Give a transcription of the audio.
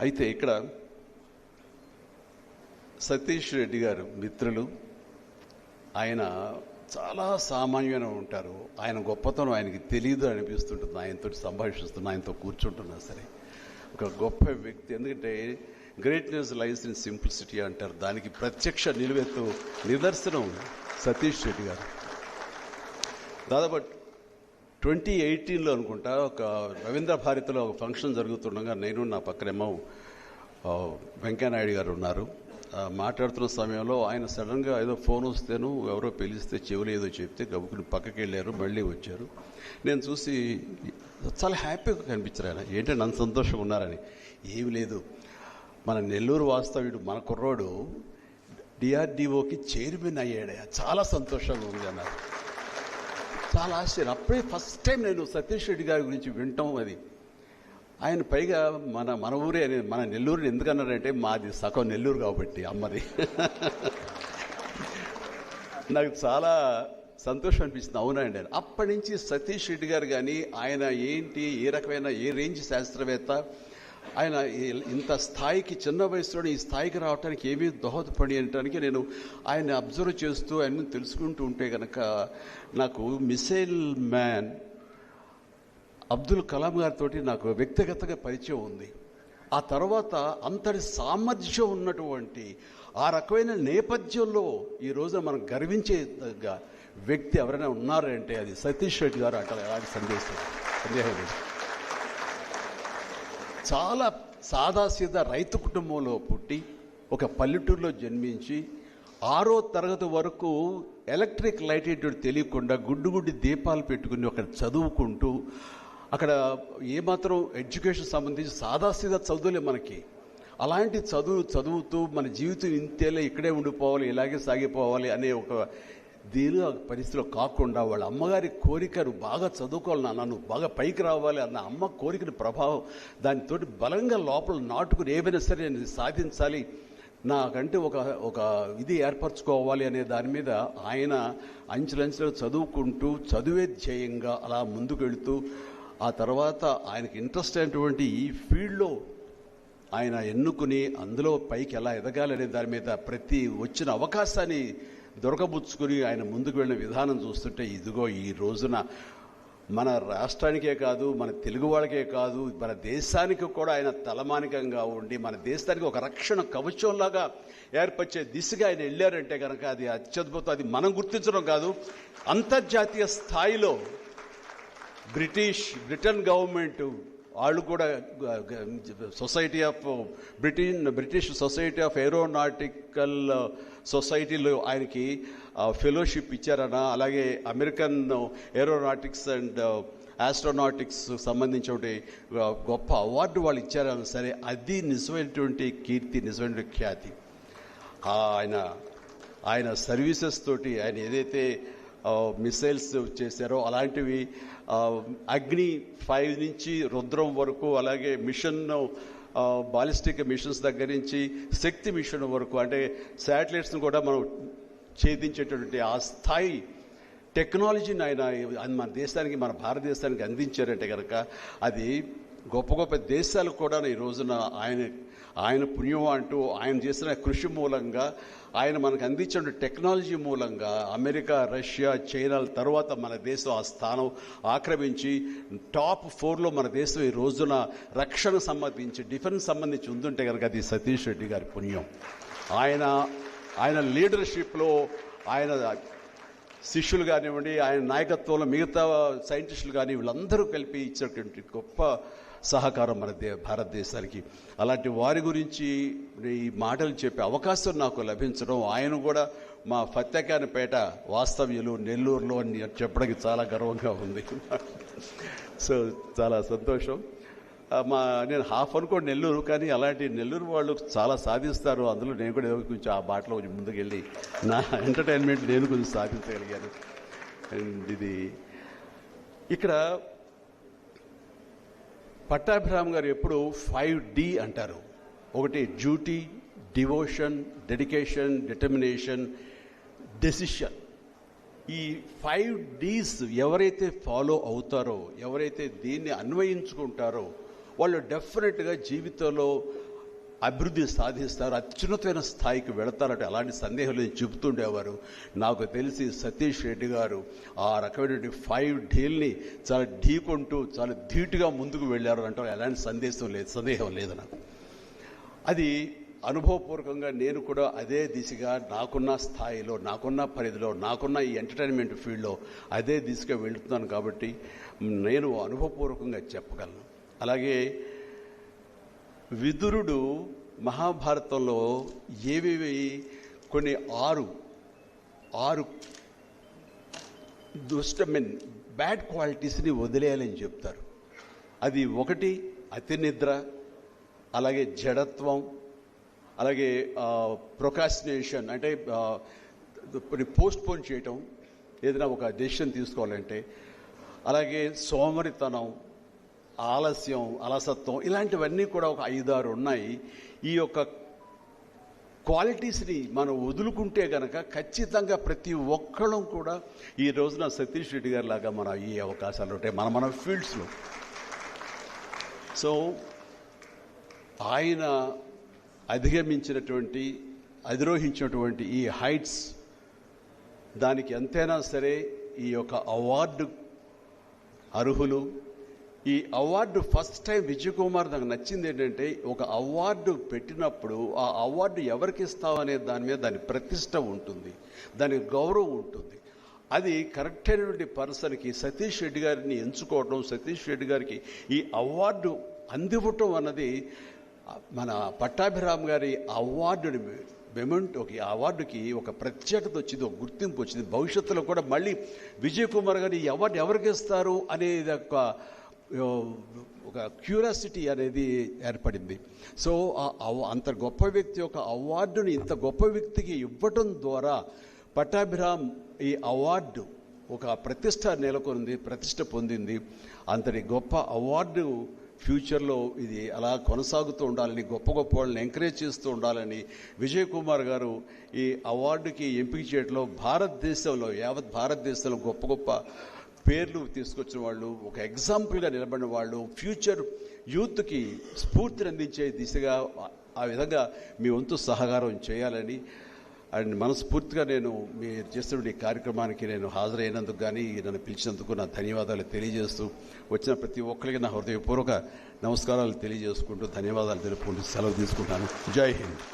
అయితే ఇక్కడ సతీష్ రెడ్డి గారు మిత్రులు, ఆయన చాలా సామాన్యంగా ఉంటారు. ఆయన గొప్పతనం ఆయనకి తెలియదు అనిపిస్తుంటుంది. ఆయనతో సంభాషిస్తున్నా, ఆయనతో కూర్చుంటున్నా సరే ఒక గొప్ప వ్యక్తి. ఎందుకంటే గ్రేట్నెస్ లైస్ ఇన్ సింప్లిసిటీ అంటారు. దానికి ప్రత్యక్ష నిలువెత్తు నిదర్శనం సతీష్ రెడ్డి గారు. దాదాపు 2018లో అనుకుంటా ఒక రవీంద్ర భారతిలో ఒక ఫంక్షన్ జరుగుతుండగా నేను నా పక్కనేమో వెంకయ్యనాయుడు గారు ఉన్నారు. మాట్లాడుతున్న సమయంలో ఆయన సడన్గా ఏదో ఫోన్ వస్తేను ఎవరో పిలిస్తే చెవులు ఏదో చెప్తే గబుకుని పక్కకి వెళ్ళారు, మళ్ళీ వచ్చారు. నేను చూసి చాలా హ్యాపీగా కనిపించారు. ఆయన ఏంటంటే అంత సంతోషంగా ఉన్నారని. ఏమి లేదు, మన నెల్లూరు వాస్తవ్యుడు మన కుర్రోడు డిఆర్డిఓకి చైర్మన్ అయ్యాడే, చాలా సంతోషంగా ఉంది అన్నారు. చాలా ఆశ్చర్యం. అప్పుడే ఫస్ట్ టైం నేను సతీష్ రెడ్డి గారి గురించి వింటాం. అది ఆయన పైగా మన ఊరే అని, మన నెల్లూరుని ఎందుకన్నారంటే మాది సగం నెల్లూరు కాబట్టి అమ్మది. నాకు చాలా సంతోషం అనిపిస్తుంది. అవునండి అని. అప్పటి నుంచి సతీష్ రెడ్డి గారు కానీ ఆయన ఏంటి, ఏ రకమైన ఏ రేంజ్ శాస్త్రవేత్త, ఆయన ఇంత స్థాయికి చిన్న వయసులోనే ఈ స్థాయికి రావడానికి ఏమీ దోహదపడి అనడానికి నేను ఆయన అబ్జర్వ్ చేస్తూ ఆయన తెలుసుకుంటూ ఉంటే కనుక నాకు మిసైల్ మ్యాన్ అబ్దుల్ కలాం గారితో నాకు వ్యక్తిగతంగా పరిచయం ఉంది. ఆ తర్వాత అంతటి సామర్థ్యం ఉన్నటువంటి ఆ రకమైన నేపథ్యంలో ఈ రోజున మనం గర్వించే వ్యక్తి ఎవరైనా ఉన్నారంటే అది సతీష్ రెడ్డి గారు అంటే ఎలాంటి సందేహం లేదు. చాలా సాదాసీదా రైతు కుటుంబంలో పుట్టి ఒక పల్లెటూరులో జన్మించి 6వ తరగతి వరకు ఎలక్ట్రిక్ లైట్ తెలియకుండా గుడ్డి దీపాలు పెట్టుకుని ఒక చదువుకుంటూ అక్కడ ఏమాత్రం ఎడ్యుకేషన్ సంబంధించి సాదాసీదా చదువులే మనకి. అలాంటి చదువుతూ మన జీవితం ఇంతేలే, ఇక్కడే ఉండిపోవాలి, ఇలాగే సాగిపోవాలి అనే ఒక దీని పరిస్థితిలో కాకుండా వాళ్ళ అమ్మగారి కోరికను బాగా చదువుకోవాలి నాన్న, నువ్వు బాగా పైకి రావాలి అన్న అమ్మ కోరికని ప్రభావం దానితో బలంగా లోపల నాటుకుని ఏమైనా సరే నేను సాధించాలి, నాకంటే ఒక ఇది ఏర్పరచుకోవాలి అనే దాని మీద ఆయన అంచెలంచెలు చదువుకుంటూ చదువే ధ్యేయంగా అలా ముందుకు వెళుతూ ఆ తర్వాత ఆయనకి ఇంట్రెస్ట్ అయినటువంటి ఈ ఫీల్డ్లో ఆయన ఎన్నుకుని అందులో పైకి ఎలా ఎదగాలనే దాని మీద ప్రతి వచ్చిన అవకాశాన్ని దొరకబుచ్చుకుని ఆయన ముందుకు వెళ్ళిన విధానం చూస్తుంటే ఇదిగో ఈ రోజున మన రాష్ట్రానికే కాదు, మన తెలుగు వాళ్ళకే కాదు, మన దేశానికి కూడా ఆయన తలమానికంగా ఉండి మన దేశానికి ఒక రక్షణ కవచంలాగా ఏర్పరిచే దిశగా ఆయన వెళ్ళారంటే కనుక అది అత్యద్భుతం. అది మనం గుర్తించడం కాదు, అంతర్జాతీయ స్థాయిలో బ్రిటన్ గవర్నమెంట్ వాళ్ళు కూడా బ్రిటిష్ సొసైటీ ఆఫ్ ఏరోనాటికల్ సొసైటీలో ఆయనకి ఫెలోషిప్ ఇచ్చారన్న, అలాగే అమెరికన్ ఏరోనాటిక్స్ అండ్ ఆస్ట్రోనాటిక్స్ సంబంధించిన గొప్ప అవార్డు వాళ్ళు ఇచ్చారన్న సరే అది నిజమైనటువంటి కీర్తి, నిజమైనటువంటి ఖ్యాతి. ఆయన సర్వీసెస్ తోటి ఆయన ఏదైతే మిసైల్స్ చేశారో అలాంటివి అగ్ని 5 నుంచి రుద్రం వరకు, అలాగే మిషన్ బాలిస్టిక్ మిషన్స్ దగ్గర నుంచి శక్తి మిషన్ వరకు, అంటే శాటిలైట్స్ని కూడా మనం ఛేదించేటటువంటి ఆ స్థాయి టెక్నాలజీని ఆయన మన దేశానికి, మన భారతదేశానికి అందించారంటే కనుక అది గొప్ప గొప్ప దేశాలు కూడా ఈ రోజున ఆయన పుణ్యం అంటూ ఆయన చేసిన కృషి మూలంగా, ఆయన మనకు అందించిన టెక్నాలజీ మూలంగా అమెరికా, రష్యా, చైనాల తర్వాత మన దేశం ఆ స్థానం ఆక్రమించి టాప్ 4లో మన దేశం ఈ రోజున రక్షణ సంబంధించి, డిఫెన్స్ సంబంధించి ఉందంటే కనుక అది సతీష్ రెడ్డి గారి పుణ్యం. ఆయన లీడర్షిప్లో ఆయన శిష్యులు కానివ్వండి, ఆయన నాయకత్వంలో మిగతా సైంటిస్టులు కానీ వీళ్ళందరూ కలిపి ఇచ్చినటువంటి గొప్ప సహకారం మన భారతదేశానికి. అలాంటి వారి గురించి ఈ మాటలు చెప్పే అవకాశం నాకు లభించడం, ఆయన కూడా మా ఫత్తేఖాన్పేట వాస్తవ్యులు నెల్లూరులో అని చెప్పడానికి చాలా గర్వంగా ఉంది. సో చాలా సంతోషం. నేను హాఫ్ అనుకోండి నెల్లూరు, కానీ అలాంటి నెల్లూరు వాళ్ళు చాలా సాధిస్తారు. అందులో నేను కూడా కొంచెం ఆ బాటలో కొంచెం ముందుకెళ్ళి నా ఎంటర్టైన్మెంట్ నేను కొంచెం సాధించగలిగాను. ఇది ఇక్కడ పట్టాభిరామ్ గారు ఎప్పుడు 5D అంటారు. ఒకటి duty, devotion, dedication, determination, decision. ఈ 5Ds ఎవరైతే ఫాలో అవుతారో, ఎవరైతే దీన్ని అన్వయించుకుంటారో వాళ్ళు డెఫినెట్గా జీవితంలో అభివృద్ధి సాధిస్తారు, అత్యున్నతమైన స్థాయికి వెళతారంటే అలాంటి సందేహం లేదు చెబుతుండేవారు. నాకు తెలిసి సతీష్ రెడ్డి గారు ఆ రకమైనటువంటి 5 డీల్ని చాలా ఢీకొంటూ చాలా ధీటుగా ముందుకు వెళ్ళారు అంటే ఎలాంటి సందేహం లేదు నాకు. అది అనుభవపూర్వకంగా నేను కూడా అదే దిశగా నాకున్న స్థాయిలో, నాకున్న పరిధిలో, నాకున్న ఈ ఎంటర్టైన్మెంట్ ఫీల్డ్లో అదే దిశగా వెళుతున్నాను కాబట్టి నేను అనుభవపూర్వకంగా చెప్పగలను. అలాగే విదురుడు మహాభారతంలో ఏవేవి కొన్ని ఆరు బ్యాడ్ క్వాలిటీస్ని వదిలేయాలని చెప్తారు. అది ఒకటి అతి నిద్ర, అలాగే జడత్వం, అలాగే ప్రొకాస్టినేషన్ అంటే పోస్ట్పోన్ చేయటం ఏదైనా ఒక డెసిషన్ తీసుకోవాలంటే, అలాగే సోమరితనం, ఆలస్యం, అలసత్వం, ఇలాంటివన్నీ కూడా ఒక 5-6 ఉన్నాయి. ఈ యొక్క క్వాలిటీస్ని మనం వదులుకుంటే గనక ఖచ్చితంగా ప్రతి ఒక్కళ్ళం కూడా ఈ రోజున సతీష్ రెడ్డి గారి లాగా మన ఈ అవకాశాలు ఉంటాయి మన ఫీల్డ్స్లో. సో ఆయన అధిరోహించినటువంటి ఈ హైట్స్, దానికి ఎంతైనా సరే ఈ యొక్క అవార్డు అర్హులు. ఈ award first time Vijay Kumar నాకు నచ్చింది ఏంటంటే, ఒక అవార్డు పెట్టినప్పుడు ఆ అవార్డు ఎవరికి ఇస్తామనే దాని మీద దాని ప్రతిష్ట ఉంటుంది, దానికి గౌరవం ఉంటుంది. అది కరెక్ట్ అయినటువంటి పర్సన్కి సతీష్ రెడ్డి గారిని ఎంచుకోవడం, సతీష్ రెడ్డి గారికి ఈ అవార్డు అందివ్వటం అన్నది మన పట్టాభిరామ్ గారి అవార్డుని అవార్డుకి ఒక ప్రత్యేకత వచ్చింది, ఒక గుర్తింపు వచ్చింది. భవిష్యత్తులో కూడా మళ్ళీ విజయ్ కుమార్ గారు ఈ అవార్డు ఎవరికి ఇస్తారు అనేది ఒక క్యూరియాసిటీ అనేది ఏర్పడింది. సో అంత గొప్ప వ్యక్తి యొక్క అవార్డుని ఇంత గొప్ప వ్యక్తికి ఇవ్వటం ద్వారా పట్టాభిరామ్ ఈ అవార్డు ఒక ప్రతిష్ట నెలకొంది, ప్రతిష్ట పొందింది. అంతటి గొప్ప అవార్డు ఫ్యూచర్లో ఇది అలా కొనసాగుతూ ఉండాలని, గొప్ప గొప్ప వాళ్ళని ఎంకరేజ్ చేస్తూ ఉండాలని విజయ్ కుమార్ గారు ఈ అవార్డుకి ఎంపిక చేయడంలో యావత్ భారతదేశంలో గొప్ప గొప్ప పేర్లు తీసుకొచ్చిన వాళ్ళు, ఒక ఎగ్జాంపుల్గా నిలబడిన వాళ్ళు, ఫ్యూచర్ యూత్కి స్ఫూర్తిని అందించే దిశగా ఆ విధంగా మీ వంతు సహకారం చేయాలని అండ్ మనస్ఫూర్తిగా నేను మీరు చేస్తున్న ఈ కార్యక్రమానికి నేను హాజరైనందుకు కానీ నన్ను పిలిచినందుకు నా ధన్యవాదాలు తెలియజేస్తూ, వచ్చిన ప్రతి ఒక్కరికి నా హృదయపూర్వక నమస్కారాలు తెలియజేసుకుంటూ ధన్యవాదాలు తెలుపుకుంటూ సెలవు తీసుకుంటాను. జై హింద్.